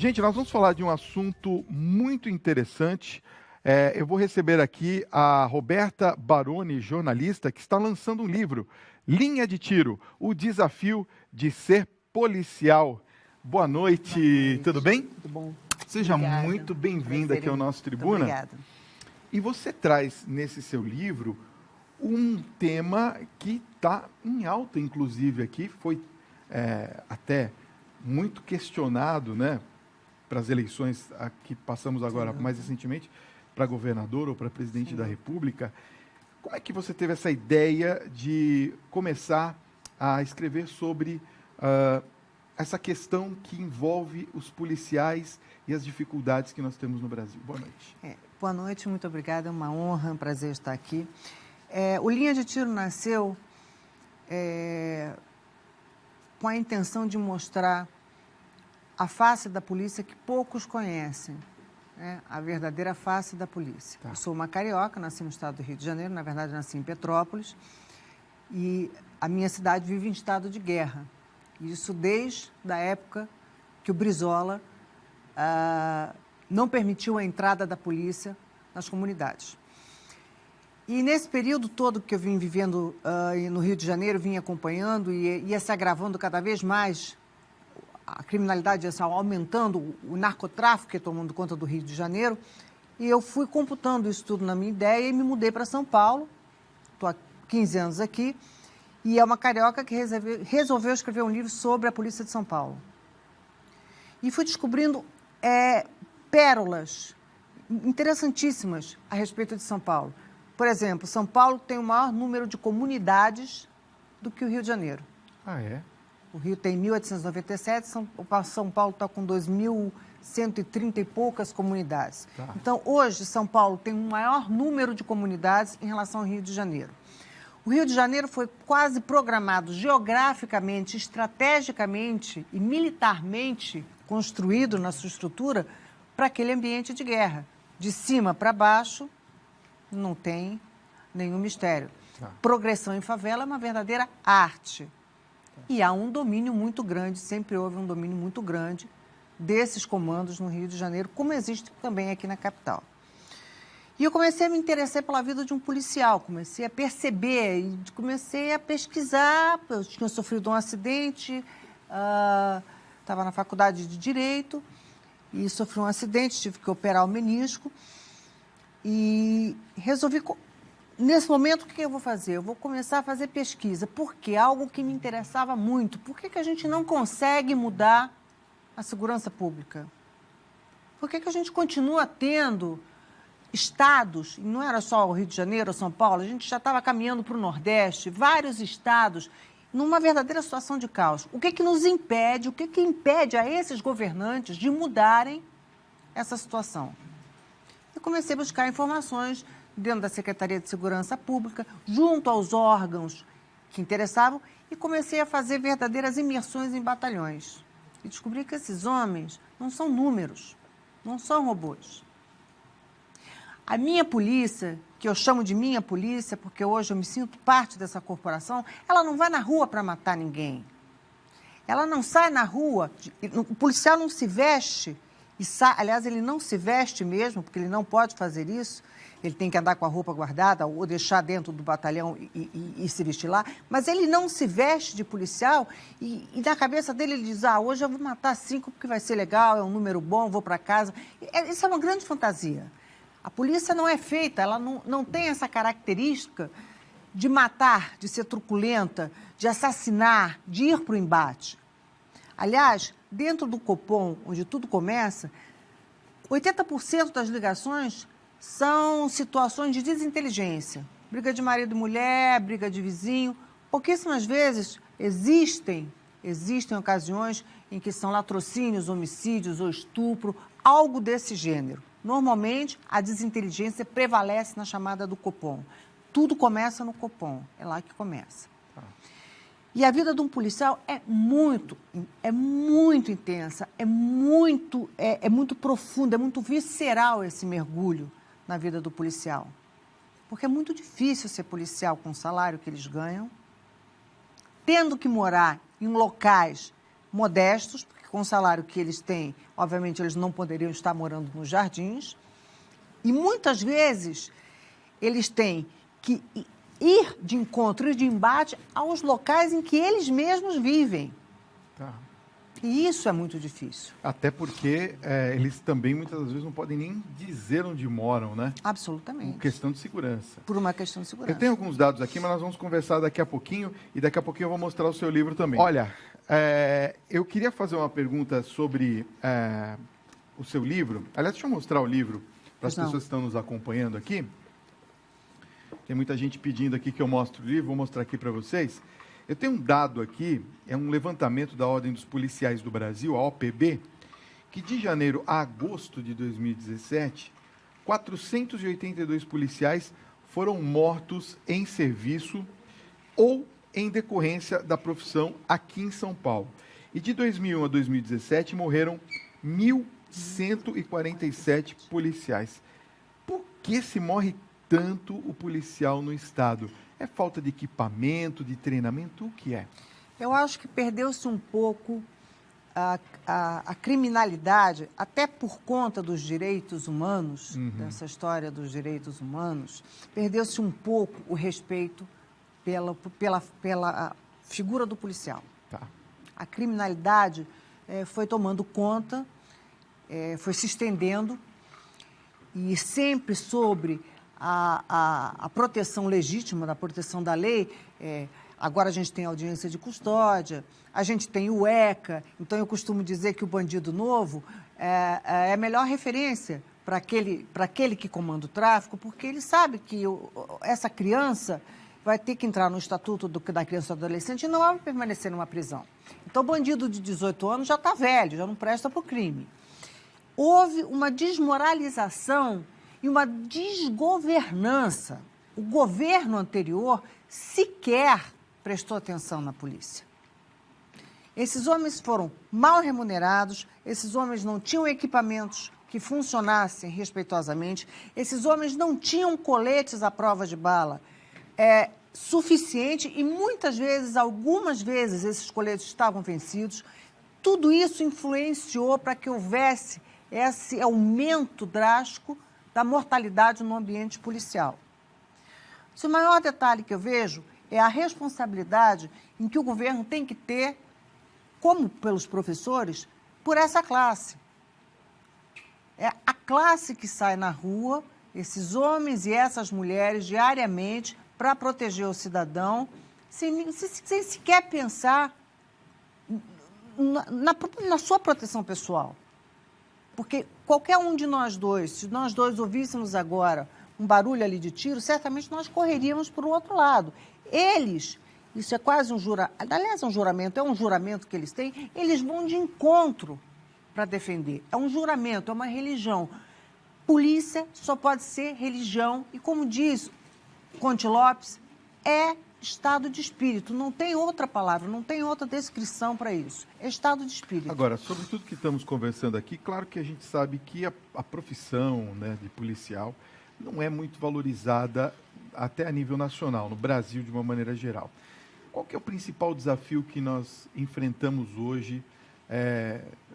Gente, nós vamos falar de um assunto muito interessante. Eu vou receber aqui a Roberta Baroni, jornalista, que está lançando um livro, Linha de Tiro, o desafio de ser policial. Boa noite, tudo bem? Tudo bom. Seja Obrigada. muito bem-vinda aqui ao nosso Tribuna. Obrigada. E você traz nesse seu livro um tema que está em alta, inclusive, aqui, foi até muito questionado, né, para as eleições que passamos agora mais recentemente, para governador ou para presidente da República. Como é que você teve essa ideia de começar a escrever sobre essa questão que envolve os policiais e as dificuldades que nós temos no Brasil? Boa noite. Boa noite, muito obrigada, é uma honra, um prazer estar aqui. O Linha de Tiro nasceu com a intenção de mostrar a face da polícia que poucos conhecem, né? A verdadeira face da polícia. Tá. Eu sou uma carioca, nasci no estado do Rio de Janeiro, na verdade nasci em Petrópolis, e a minha cidade vive em estado de guerra. Isso desde a época que o Brizola não permitiu a entrada da polícia nas comunidades. E nesse período todo que eu vim vivendo no Rio de Janeiro, vim acompanhando e ia se agravando cada vez mais, a criminalidade ia aumentando, o narcotráfico ia tomando conta do Rio de Janeiro, e eu fui computando isso tudo na minha ideia e me mudei para São Paulo, estou há 15 anos aqui, e é uma carioca que resolveu escrever um livro sobre a Polícia de São Paulo. E fui descobrindo pérolas interessantíssimas a respeito de São Paulo. Por exemplo, São Paulo tem o maior número de comunidades do que o Rio de Janeiro. Ah, é? O Rio tem 1.897, São Paulo está com 2.130 e poucas comunidades. Tá. Então, hoje, São Paulo tem um maior número de comunidades em relação ao Rio de Janeiro. O Rio de Janeiro foi quase programado geograficamente, estrategicamente e militarmente construído na sua estrutura para aquele ambiente de guerra. De cima para baixo, não tem nenhum mistério. Tá. Progressão em favela é uma verdadeira arte. E há um domínio muito grande, sempre houve um domínio muito grande desses comandos no Rio de Janeiro, como existe também aqui na capital. E eu comecei a me interessar pela vida de um policial, comecei a perceber e comecei a pesquisar. Eu tinha sofrido um acidente, estava na faculdade de Direito e sofri um acidente, tive que operar o menisco e resolvi... Nesse momento, o que eu vou fazer? Eu vou começar a fazer pesquisa, porque algo que me interessava muito. Por que a gente não consegue mudar a segurança pública? Por que a gente continua tendo estados, e não era só o Rio de Janeiro ou São Paulo, a gente já estava caminhando para o Nordeste, vários estados, numa verdadeira situação de caos. O que nos impede, o que impede a esses governantes de mudarem essa situação? Eu comecei a buscar informações dentro da Secretaria de Segurança Pública, junto aos órgãos que interessavam, e comecei a fazer verdadeiras imersões em batalhões. E descobri que esses homens não são números, não são robôs. A minha polícia, que eu chamo de minha polícia, porque hoje eu me sinto parte dessa corporação, ela não vai na rua para matar ninguém. Ela não sai na rua, o policial não se veste, aliás, ele não se veste mesmo, porque ele não pode fazer isso. Ele tem que andar com a roupa guardada ou deixar dentro do batalhão e se vestir lá. Mas ele não se veste de policial e na cabeça dele ele diz, hoje eu vou matar 5 porque vai ser legal, é um número bom, vou para casa. Isso é uma grande fantasia. A polícia não é feita, ela não tem essa característica de matar, de ser truculenta, de assassinar, de ir para o embate. Aliás, dentro do Copom, onde tudo começa, 80% das ligações são situações de desinteligência. Briga de marido e mulher, briga de vizinho. Pouquíssimas vezes existem ocasiões em que são latrocínios, homicídios ou estupro, algo desse gênero. Normalmente, a desinteligência prevalece na chamada do Copom. Tudo começa no Copom, é lá que começa. E a vida de um policial é muito intensa, é muito profunda, é muito visceral esse mergulho na vida do policial. Porque é muito difícil ser policial com o salário que eles ganham, tendo que morar em locais modestos, porque com o salário que eles têm, obviamente, eles não poderiam estar morando nos jardins. E, muitas vezes, eles têm que ir de encontro e de embate aos locais em que eles mesmos vivem. Tá. E isso é muito difícil. Até porque eles também, muitas vezes, não podem nem dizer onde moram, né? Absolutamente. Por questão de segurança. Por uma questão de segurança. Eu tenho alguns dados aqui, mas nós vamos conversar daqui a pouquinho, e daqui a pouquinho eu vou mostrar o seu livro também. Olha, eu queria fazer uma pergunta sobre o seu livro. Aliás, deixa eu mostrar o livro para as pessoas que estão nos acompanhando aqui. Tem muita gente pedindo aqui que eu mostre o livro, vou mostrar aqui para vocês. Eu tenho um dado aqui, é um levantamento da Ordem dos Policiais do Brasil, a OPB, que de janeiro a agosto de 2017, 482 policiais foram mortos em serviço ou em decorrência da profissão aqui em São Paulo. E de 2001 a 2017 morreram 1.147 policiais. Por que se morre tanto o policial no estado? É falta de equipamento, de treinamento? O que é? Eu acho que perdeu-se um pouco a criminalidade, até por conta dos direitos humanos, dessa história dos direitos humanos, perdeu-se um pouco o respeito pela figura do policial. Tá. A criminalidade foi tomando conta, foi se estendendo, e sempre sobre a proteção legítima, da proteção da lei. Agora a gente tem audiência de custódia, a gente tem o ECA, então eu costumo dizer que o bandido novo é a melhor referência para aquele que comanda o tráfico, porque ele sabe que essa criança vai ter que entrar no estatuto da criança e do adolescente e não vai permanecer numa prisão. Então o bandido de 18 anos já está velho, já não presta para o crime. Houve uma desmoralização e uma desgovernança. O governo anterior sequer prestou atenção na polícia. Esses homens foram mal remunerados, esses homens não tinham equipamentos que funcionassem respeitosamente, esses homens não tinham coletes à prova de bala suficiente e muitas vezes, algumas vezes, esses coletes estavam vencidos. Tudo isso influenciou para que houvesse esse aumento drástico da mortalidade no ambiente policial. O maior detalhe que eu vejo é a responsabilidade em que o governo tem que ter, como pelos professores, por essa classe. É a classe que sai na rua, esses homens e essas mulheres, diariamente, para proteger o cidadão, sem sequer pensar na sua proteção pessoal. Porque qualquer um de nós dois, se nós dois ouvíssemos agora um barulho ali de tiro, certamente nós correríamos para o outro lado. Eles, isso é quase um juramento, aliás, é um juramento que eles têm, eles vão de encontro para defender. É um juramento, é uma religião. Polícia só pode ser religião e, como diz Conte Lopes, é estado de espírito, não tem outra palavra, não tem outra descrição para isso. É estado de espírito. Agora, sobre tudo que estamos conversando aqui, claro que a gente sabe que a profissão, né, de policial não é muito valorizada até a nível nacional, no Brasil de uma maneira geral. Qual que é o principal desafio que nós enfrentamos hoje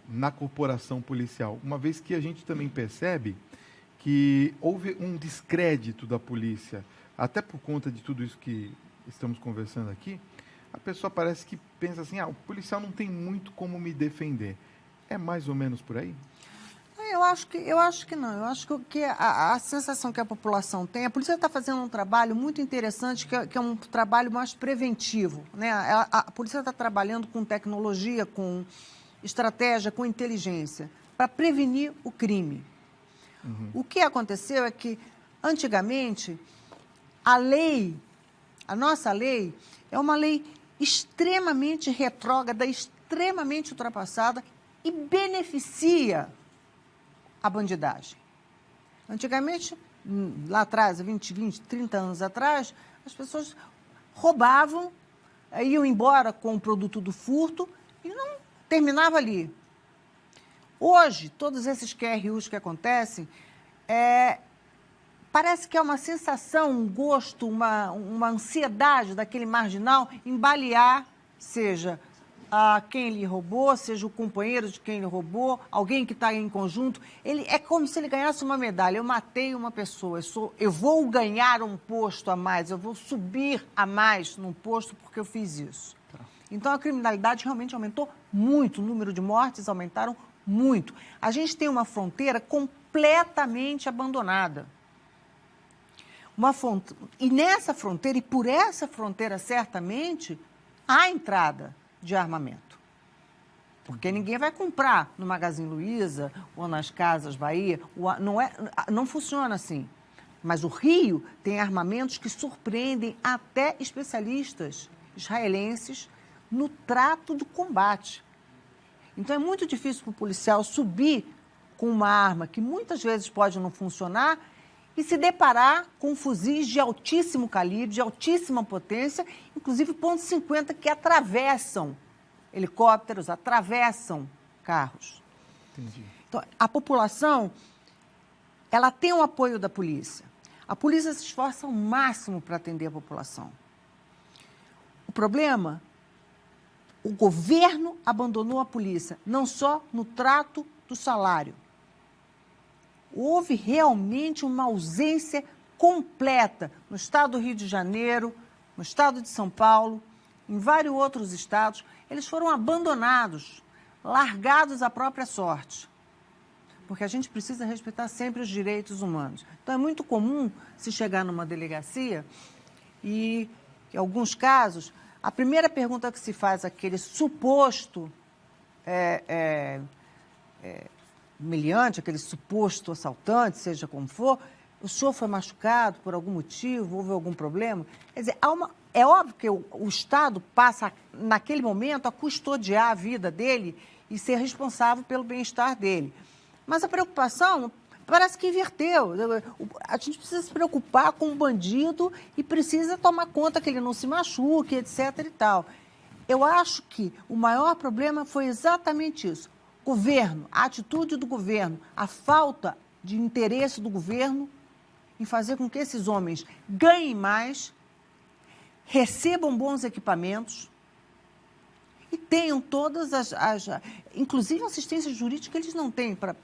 na corporação policial? Uma vez que a gente também percebe que houve um descrédito da polícia, até por conta de tudo isso que estamos conversando aqui, a pessoa parece que pensa assim, o policial não tem muito como me defender. É mais ou menos por aí? Eu acho que não. Eu acho que a sensação que a população tem, a polícia está fazendo um trabalho muito interessante, que é um trabalho mais preventivo, né? A polícia está trabalhando com tecnologia, com estratégia, com inteligência, para prevenir o crime. O que aconteceu é que, antigamente, a nossa lei é uma lei extremamente retrógrada, extremamente ultrapassada e beneficia a bandidagem. Antigamente, lá atrás, 20, 30 anos atrás, as pessoas roubavam, iam embora com o produto do furto e não terminava ali. Hoje, todos esses QRUs que acontecem, parece que é uma sensação, um gosto, uma ansiedade daquele marginal em balear, seja a quem ele roubou, seja o companheiro de quem ele roubou, alguém que está em conjunto. É como se ele ganhasse uma medalha. Eu matei uma pessoa, eu vou ganhar um posto a mais, eu vou subir a mais num posto porque eu fiz isso. Tá. Então, a criminalidade realmente aumentou muito, o número de mortes aumentaram muito. A gente tem uma fronteira completamente abandonada. E nessa fronteira, e por essa fronteira, certamente, há entrada de armamento. Porque ninguém vai comprar no Magazine Luiza ou nas Casas Bahia. Não funciona assim. Mas o Rio tem armamentos que surpreendem até especialistas israelenses no trato do combate. Então, é muito difícil para o policial subir com uma arma que muitas vezes pode não funcionar e se deparar com fuzis de altíssimo calibre, de altíssima potência, inclusive .50, que atravessam helicópteros, atravessam carros. Entendi. Então, a população, ela tem o apoio da polícia. A polícia se esforça ao máximo para atender a população. O problema, o governo abandonou a polícia, não só no trato do salário. Houve realmente uma ausência completa no estado do Rio de Janeiro, no estado de São Paulo, em vários outros estados. Eles foram abandonados, largados à própria sorte. Porque a gente precisa respeitar sempre os direitos humanos. Então, é muito comum se chegar numa delegacia e, em alguns casos, a primeira pergunta que se faz àquele suposto humilhante, aquele suposto assaltante, seja como for, o senhor foi machucado por algum motivo, houve algum problema? Quer dizer, é óbvio que o Estado passa, naquele momento, a custodiar a vida dele e ser responsável pelo bem-estar dele. Mas a preocupação parece que inverteu. A gente precisa se preocupar com o bandido e precisa tomar conta que ele não se machuque, etc. e tal. Eu acho que o maior problema foi exatamente isso. Governo, a atitude do governo, a falta de interesse do governo em fazer com que esses homens ganhem mais, recebam bons equipamentos e tenham todas inclusive assistência jurídica eles não têm. Para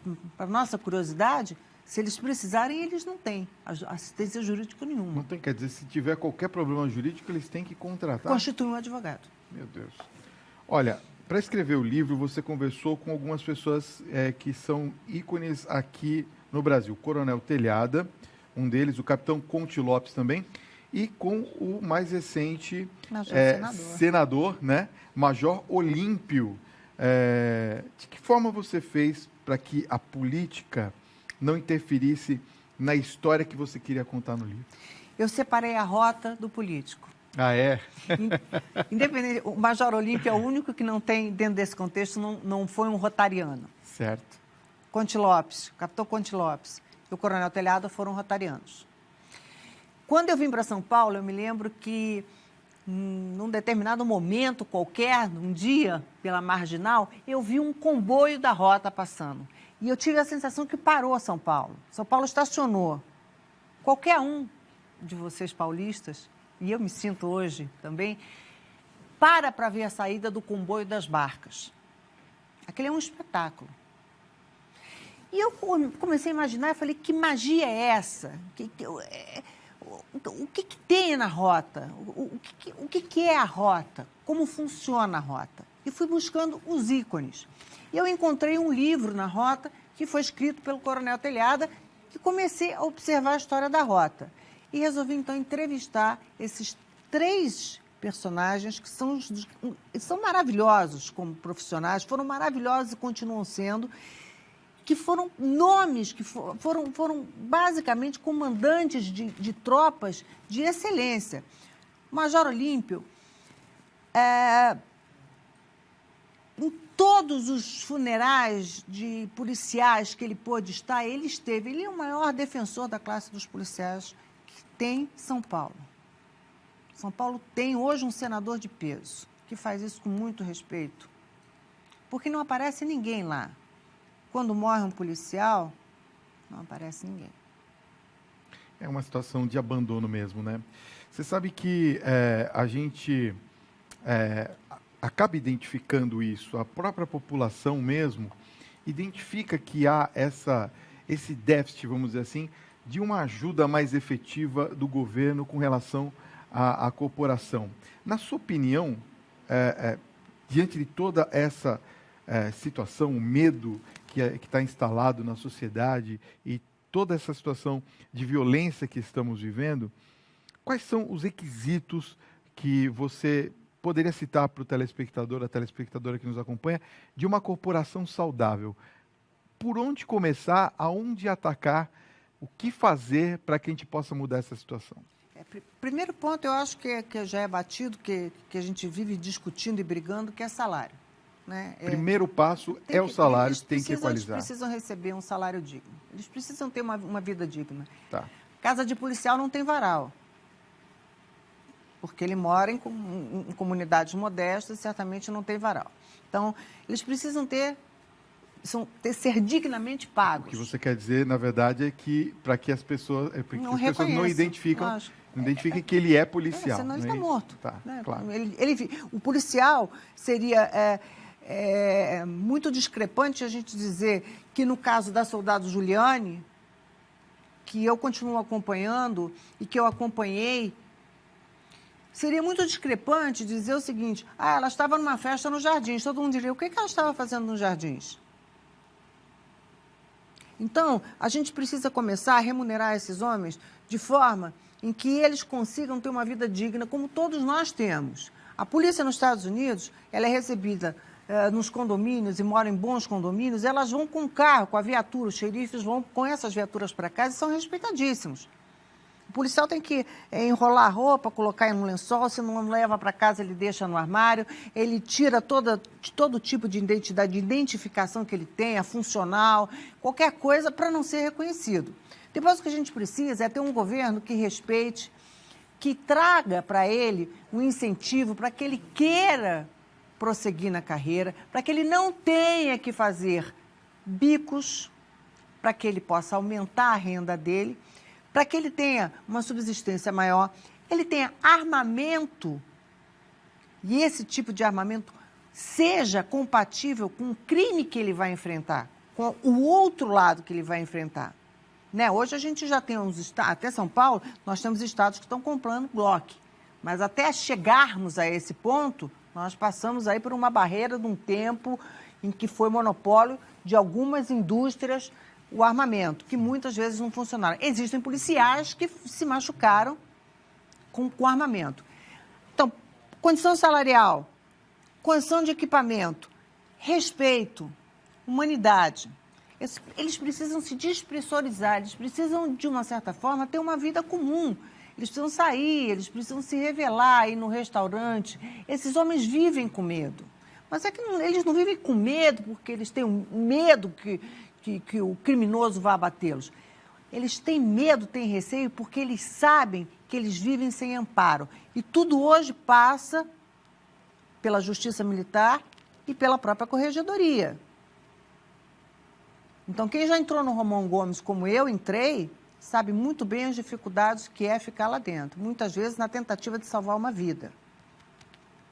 nossa curiosidade, se eles precisarem, eles não têm assistência jurídica nenhuma. Não tem, quer dizer, se tiver qualquer problema jurídico, eles têm que contratar? Constituir um advogado. Meu Deus. Olha, para escrever o livro, você conversou com algumas pessoas que são ícones aqui no Brasil. Coronel Telhada, um deles, o Capitão Conte Lopes também, e com o mais recente senador, né? Major Olímpio. De que forma você fez para que a política não interferisse na história que você queria contar no livro? Eu separei a rota do político. Ah, é? Independente, o Major Olímpio é o único que não tem, dentro desse contexto, não foi um rotariano. Certo. Conte Lopes, o Capitão Conte Lopes e o Coronel Telhada foram rotarianos. Quando eu vim para São Paulo, eu me lembro que, num determinado momento qualquer, num dia, pela Marginal, eu vi um comboio da rota passando. E eu tive a sensação que parou São Paulo. São Paulo estacionou. Qualquer um de vocês paulistas, e eu me sinto hoje também, para ver a saída do comboio das barcas. Aquele é um espetáculo. E eu comecei a imaginar, eu falei, que magia é essa? O que tem na rota? O que é a rota? Como funciona a rota? E fui buscando os ícones. E eu encontrei um livro na rota que foi escrito pelo Coronel Telhada e comecei a observar a história da rota. E resolvi, então, entrevistar esses 3 personagens que são maravilhosos como profissionais, foram maravilhosos e continuam sendo, que foram nomes, que foram basicamente comandantes de tropas de excelência. O Major Olímpio, em todos os funerais de policiais que ele pôde estar, ele esteve. Ele é o maior defensor da classe dos policiais que tem São Paulo. São Paulo tem hoje um senador de peso, que faz isso com muito respeito, porque não aparece ninguém lá. Quando morre um policial, não aparece ninguém. É uma situação de abandono mesmo, né? Você sabe que a gente acaba identificando isso, a própria população mesmo identifica que há esse déficit, vamos dizer assim, de uma ajuda mais efetiva do governo com relação à corporação. Na sua opinião, diante de toda essa situação, o medo que está instalado na sociedade e toda essa situação de violência que estamos vivendo, quais são os requisitos que você poderia citar para o telespectador, a telespectadora que nos acompanha, de uma corporação saudável? Por onde começar, aonde atacar, o que fazer para que a gente possa mudar essa situação? Primeiro ponto, eu acho que já é batido, que a gente vive discutindo e brigando, que é salário. Né? Primeiro passo é o salário, tem que equalizar. Eles precisam receber um salário digno. Eles precisam ter uma vida digna. Tá. Casa de policial não tem varal. Porque ele mora em comunidades modestas e certamente não tem varal. Então, eles precisam ser dignamente pagos. O que você quer dizer, na verdade, é que para que as pessoas não identificam, que ele é policial. Senão ele está morto. Tá, né? Claro. O policial seria muito discrepante a gente dizer que, no caso da soldado Juliane, que eu continuo acompanhando e que eu acompanhei, seria muito discrepante dizer o seguinte: ela estava numa festa nos Jardins. Todo mundo diria: o que ela estava fazendo nos Jardins? Então, a gente precisa começar a remunerar esses homens de forma em que eles consigam ter uma vida digna, como todos nós temos. A polícia nos Estados Unidos, ela é recebida nos condomínios e mora em bons condomínios, elas vão com carro, com a viatura, os xerifes vão com essas viaturas para casa e são respeitadíssimos. O policial tem que enrolar a roupa, colocar em um lençol, se não leva para casa, ele deixa no armário, ele tira todo tipo de identidade, de identificação que ele tenha, funcional, qualquer coisa, para não ser reconhecido. Depois, o que a gente precisa é ter um governo que respeite, que traga para ele um incentivo para que ele queira prosseguir na carreira, para que ele não tenha que fazer bicos, para que ele possa aumentar a renda dele, para que ele tenha uma subsistência maior, ele tenha armamento, e esse tipo de armamento seja compatível com o crime que ele vai enfrentar, com o outro lado que ele vai enfrentar. Né? Hoje a gente já tem uns estados, até São Paulo, nós temos estados que estão comprando Glock, mas até chegarmos a esse ponto, nós passamos aí por uma barreira de um tempo em que foi monopólio de algumas indústrias o armamento, que muitas vezes não funcionaram. Existem policiais que se machucaram com armamento. Então, condição salarial, condição de equipamento, respeito, humanidade. Eles precisam se despressurizar, eles precisam, de uma certa forma, ter uma vida comum. Eles precisam sair, eles precisam se revelar, ir no restaurante. Esses homens vivem com medo. Mas é que eles não vivem com medo porque eles têm medo que o criminoso vá abatê-los. Eles têm medo, têm receio, porque eles sabem que eles vivem sem amparo. E tudo hoje passa pela Justiça Militar e pela própria Corregedoria. Então, quem já entrou no Romão Gomes, como eu entrei, sabe muito bem as dificuldades que é ficar lá dentro. Muitas vezes na tentativa de salvar uma vida.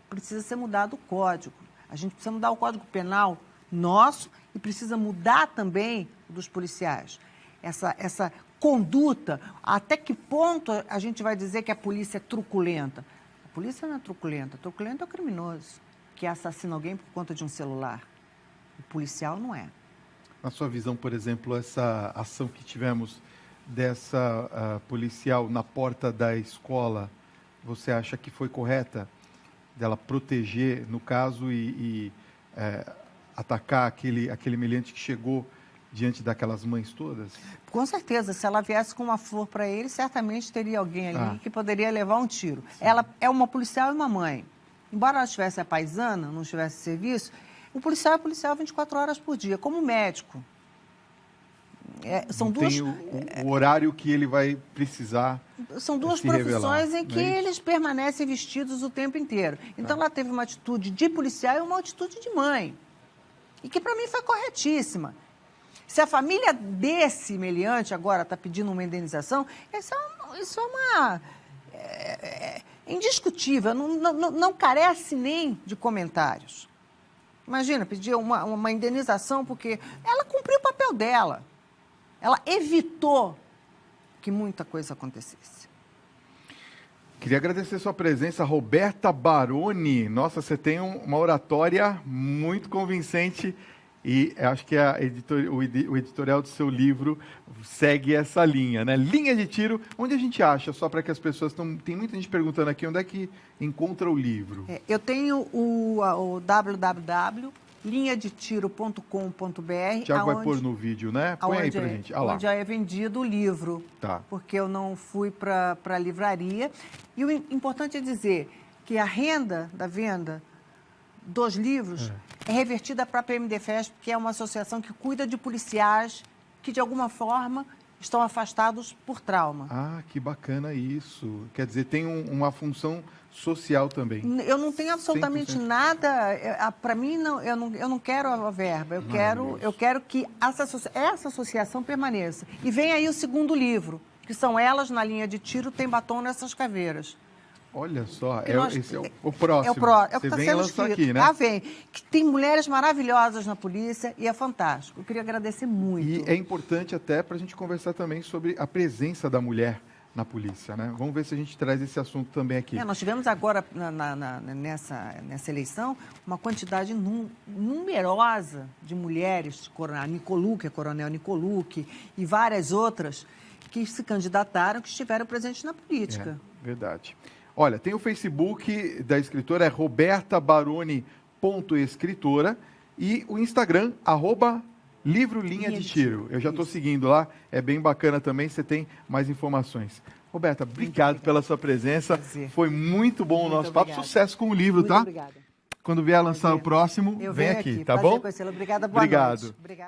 Precisa ser mudado o código. A gente precisa mudar o Código Penal nosso e precisa mudar também dos policiais. Essa conduta, até que ponto a gente vai dizer que a polícia é truculenta? A polícia não é truculenta. Truculento é o criminoso, que assassina alguém por conta de um celular. O policial não é. Na sua visão, por exemplo, essa ação que tivemos dessa policial na porta da escola, você acha que foi correta? Dela proteger, no caso, e atacar aquele meliante que chegou diante daquelas mães todas? Com certeza. Se ela viesse com uma flor para ele, certamente teria alguém ali que poderia levar um tiro. Sim. Ela é uma policial e uma mãe. Embora ela estivesse apaisana, não estivesse em serviço, o policial é policial 24 horas por dia, como médico. São duas... Tem o horário que ele vai precisar. São duas profissões em que eles permanecem vestidos o tempo inteiro. Então, ela teve uma atitude de policial e uma atitude de mãe. E que, para mim, foi corretíssima. Se a família desse meliante agora está pedindo uma indenização, isso indiscutível, não carece nem de comentários. Imagina, pedir uma indenização porque ela cumpriu o papel dela. Ela evitou que muita coisa acontecesse. Queria agradecer sua presença, Roberta Baroni. Nossa, você tem uma oratória muito convincente e acho que o editorial do seu livro segue essa linha, né? Linha de Tiro, onde a gente acha, só para que as pessoas... Tem muita gente perguntando aqui, onde é que encontra o livro? Eu tenho o www.linhadetiro.com.br. Tiago vai pôr no vídeo, né? Põe aí pra gente. Onde é vendido o livro, porque eu não fui para a livraria. E o importante é dizer que a renda da venda dos livros é revertida para a PMDFESP, que é uma associação que cuida de policiais que, de alguma forma, estão afastados por trauma. Ah, que bacana isso. Quer dizer, tem uma função social também. Eu não tenho absolutamente 100%. nada. Para mim, eu não quero a verba. Eu quero que essa associação permaneça. E vem aí o segundo livro, que são Elas na Linha de Tiro, Tem Batom Nessas Caveiras. Olha só, esse é o próximo. É o próximo. Você vem lançar aqui, né? Vem. Que tem mulheres maravilhosas na polícia e é fantástico. Eu queria agradecer muito. E é importante até para a gente conversar também sobre a presença da mulher na polícia, né? Vamos ver se a gente traz esse assunto também aqui. Nós tivemos agora, nessa eleição, uma quantidade numerosa de mulheres, a Nicolucci, a Coronel Nicolucci e várias outras que se candidataram, que estiveram presentes na política. Verdade. Olha, tem o Facebook da escritora, é robertabaroni.escritora, e o Instagram, @livro Linha de Tiro. Eu já estou seguindo lá, é bem bacana também, você tem mais informações. Roberta, obrigado pela sua presença. Prazer. Foi muito bom o nosso papo. Sucesso com o livro, muito tá? Obrigada. Quando vier lançar o próximo, vem aqui, tá bom? Obrigada, boa noite. Obrigado. Obrigada.